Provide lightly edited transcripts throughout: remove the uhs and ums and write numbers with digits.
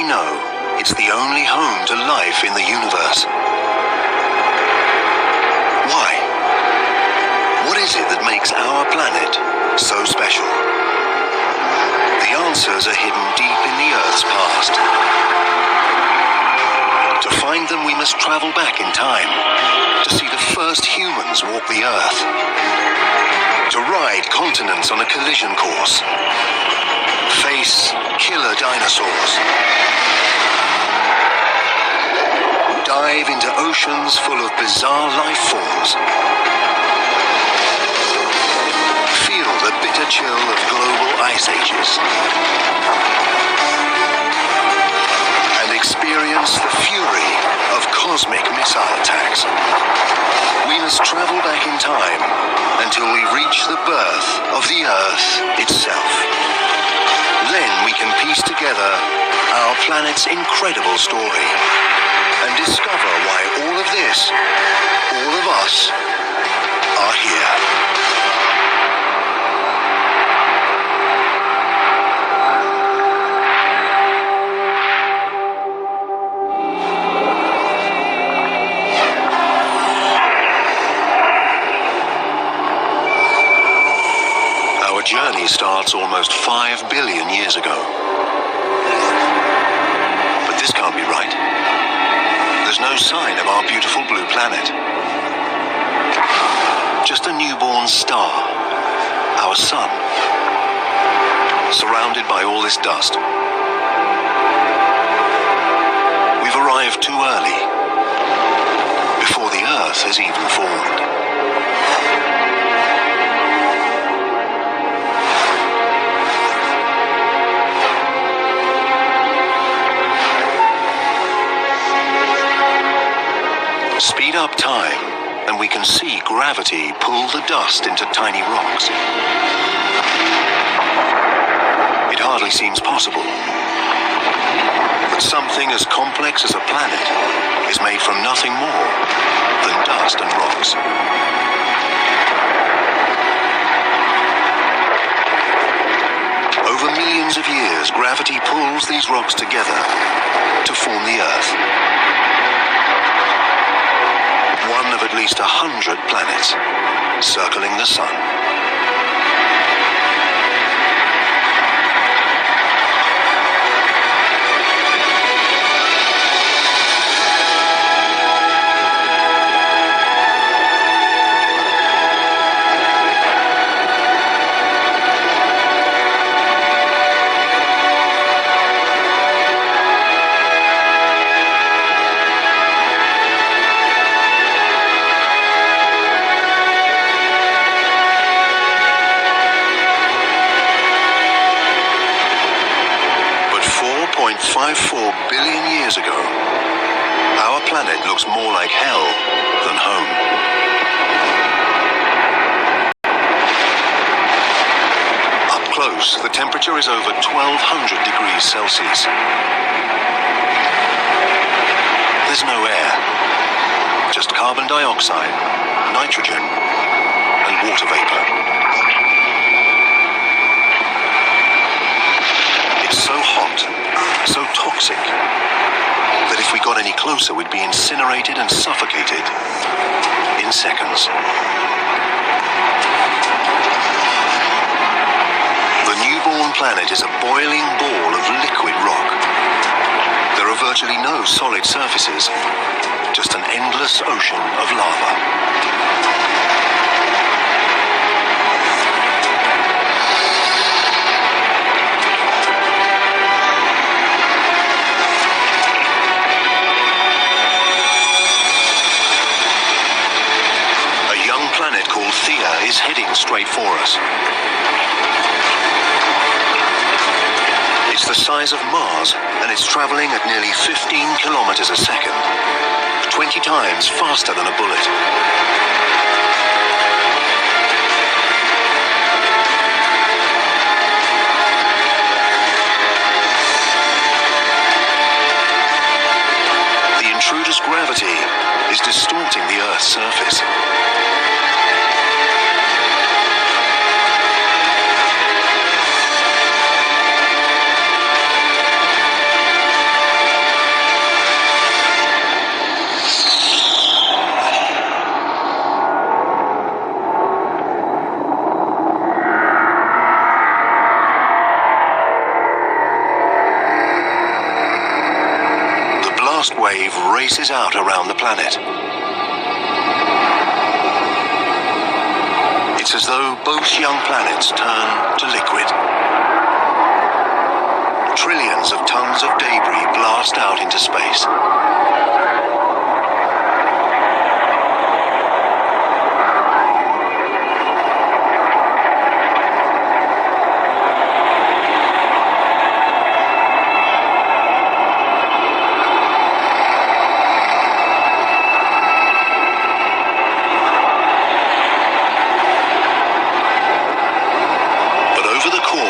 know, it's the only home to life in the universe. Why? What is it that makes our planet so special? The answers are hidden deep in the Earth's past. To find them, we must travel back in time to see the first humans walk the Earth, to ride continents on a collision course, face killer dinosaurs, dive into oceans full of bizarre life forms, feel the bitter chill of global ice ages, and experience the fury of cosmic missile attacks. We must travel back in time until we reach the birth of the Earth itself. Then we can piece together our planet's incredible story and discover why all of this, all of us, are here. Our journey starts almost 5 billion years ago. But this can't be right. There's no sign of our beautiful blue planet. Just a newborn star, our sun, surrounded by all this dust. We've arrived too early, before the Earth has even formed. Speed up time, and we can see gravity pull the dust into tiny rocks. It hardly seems possible that something as complex as a planet is made from nothing more than dust and rocks. Over millions of years, gravity pulls these rocks together to form the Earth. One of at least 100 planets circling the sun. $4.54 billion years ago, our planet looks more like hell than home. Up close, the temperature is over 1,200 degrees Celsius. There's no air, just carbon dioxide, nitrogen, and water vapor. It's so hot, so toxic, that if we got any closer, we'd be incinerated and suffocated in seconds. The newborn planet is a boiling ball of liquid rock. There are virtually no solid surfaces, just an endless ocean of lava. Called Theia is heading straight for us. It's the size of Mars, and it's traveling at nearly 15 kilometers a second, 20 times faster than a bullet. The intruder's gravity is distorting the Earth's surface. vast wave races out around the planet. It's as though both young planets turn to liquid. Trillions of tons of debris blast out into space.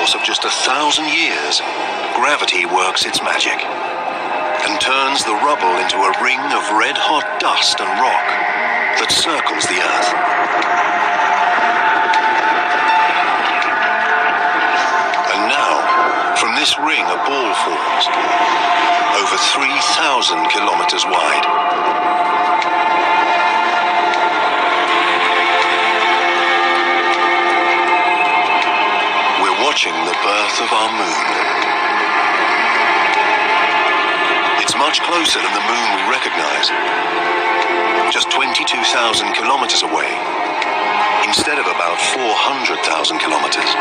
Of just 1,000 years, gravity works its magic and turns the rubble into a ring of red-hot dust and rock that circles the Earth. And now, from this ring a ball forms, over 3,000 kilometers wide. Watching the birth of our moon. It's much closer than the moon we recognize. Just 22,000 kilometers away, instead of about 400,000 kilometers.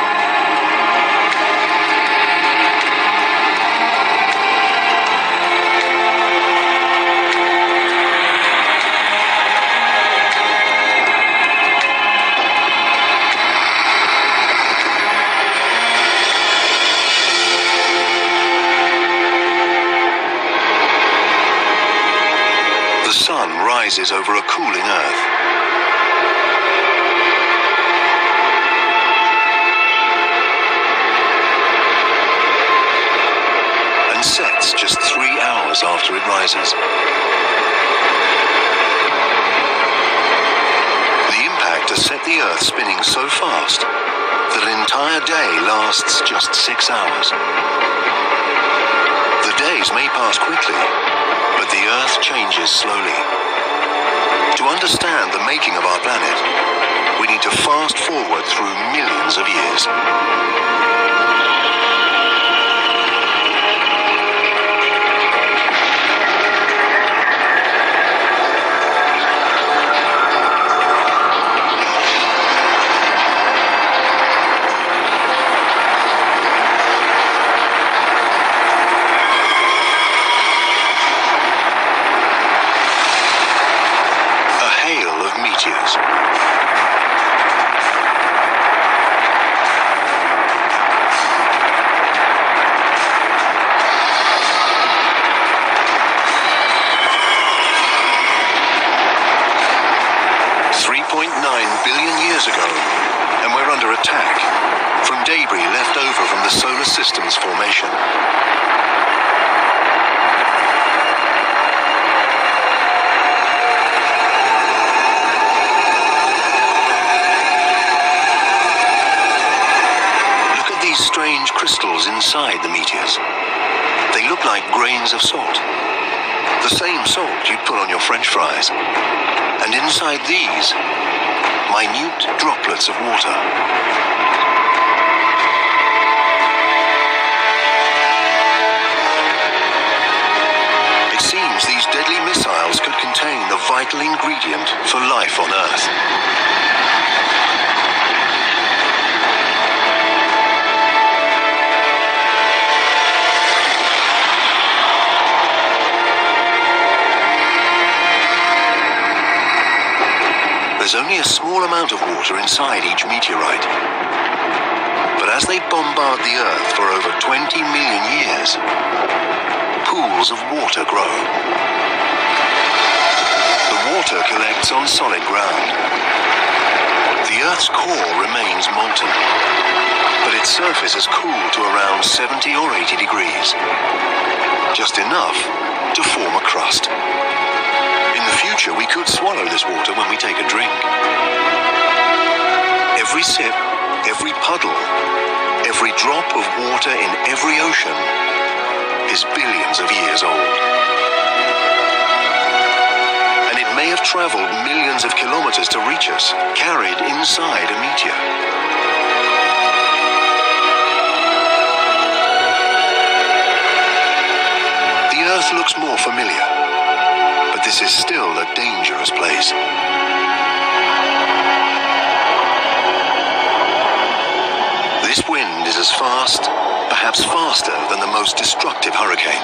Rises over a cooling Earth. And sets just 3 hours after it rises. The impact has set the Earth spinning so fast that an entire day lasts just 6 hours. The days may pass quickly, but the Earth changes slowly. To understand the making of our planet, we need to fast forward through millions of years. Meteors. 3.9 billion years ago, and we're under attack from debris left over from the solar system's formation. Look at these strange crystals inside the meteors. They look like grains of salt. The same salt you'd put on your French fries. And inside these, minute droplets of water. It seems these deadly missiles could contain the vital ingredient for life on Earth. There's only a small amount of water inside each meteorite. But as they bombard the Earth for over 20 million years, pools of water grow. The water collects on solid ground. The Earth's core remains molten, but its surface has cooled to around 70 or 80 degrees, just enough to form a crust. In the future, we could swallow this water when we take a drink. Every sip, every puddle, every drop of water in every ocean is billions of years old. And it may have traveled millions of kilometers to reach us, carried inside a meteor. The Earth looks more familiar. this is still a dangerous place. This wind is as fast, perhaps faster than the most destructive hurricane.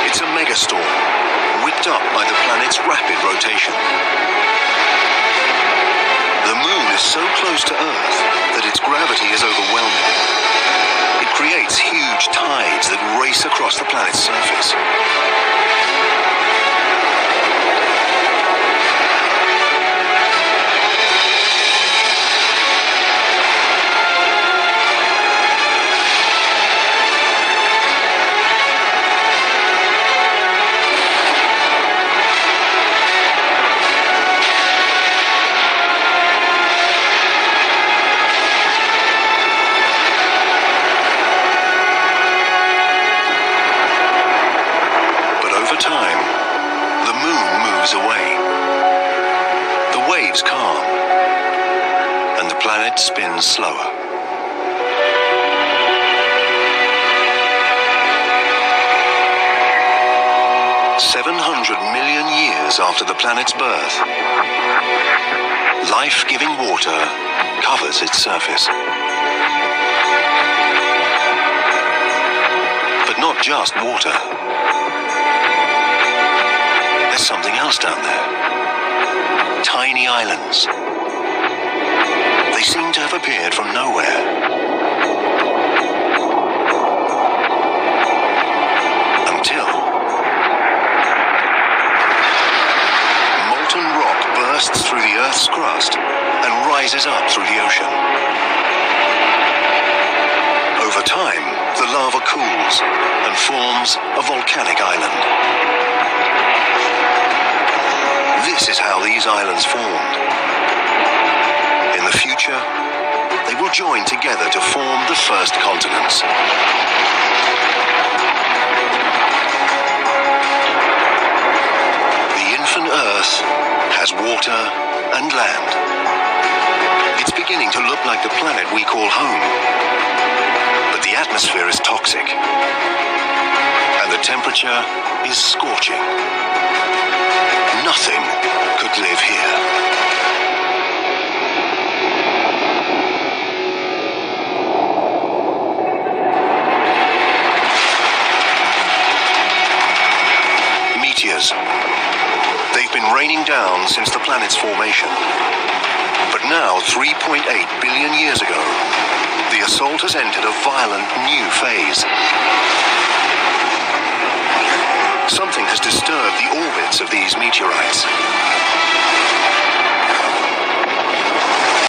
It's a megastorm, whipped up by the planet's rapid rotation. The moon is so close to Earth that its gravity is overwhelming. It creates huge tides that race across the planet's surface. Spins slower. 700 million years after the planet's birth, life-giving water covers its surface. But not just water. There's something else down there. Tiny islands. They seem to have appeared from nowhere. Until molten rock bursts through the Earth's crust and rises up through the ocean. Over time, the lava cools and forms a volcanic island. This is how these islands formed. In the future, they will join together to form the first continents. The infant Earth has water and land. It's beginning to look like the planet we call home. But the atmosphere is toxic, and the temperature is scorching. Nothing could live here. They've been raining down since the planet's formation. But now, 3.8 billion years ago, the assault has entered a violent new phase. Something has disturbed the orbits of these meteorites.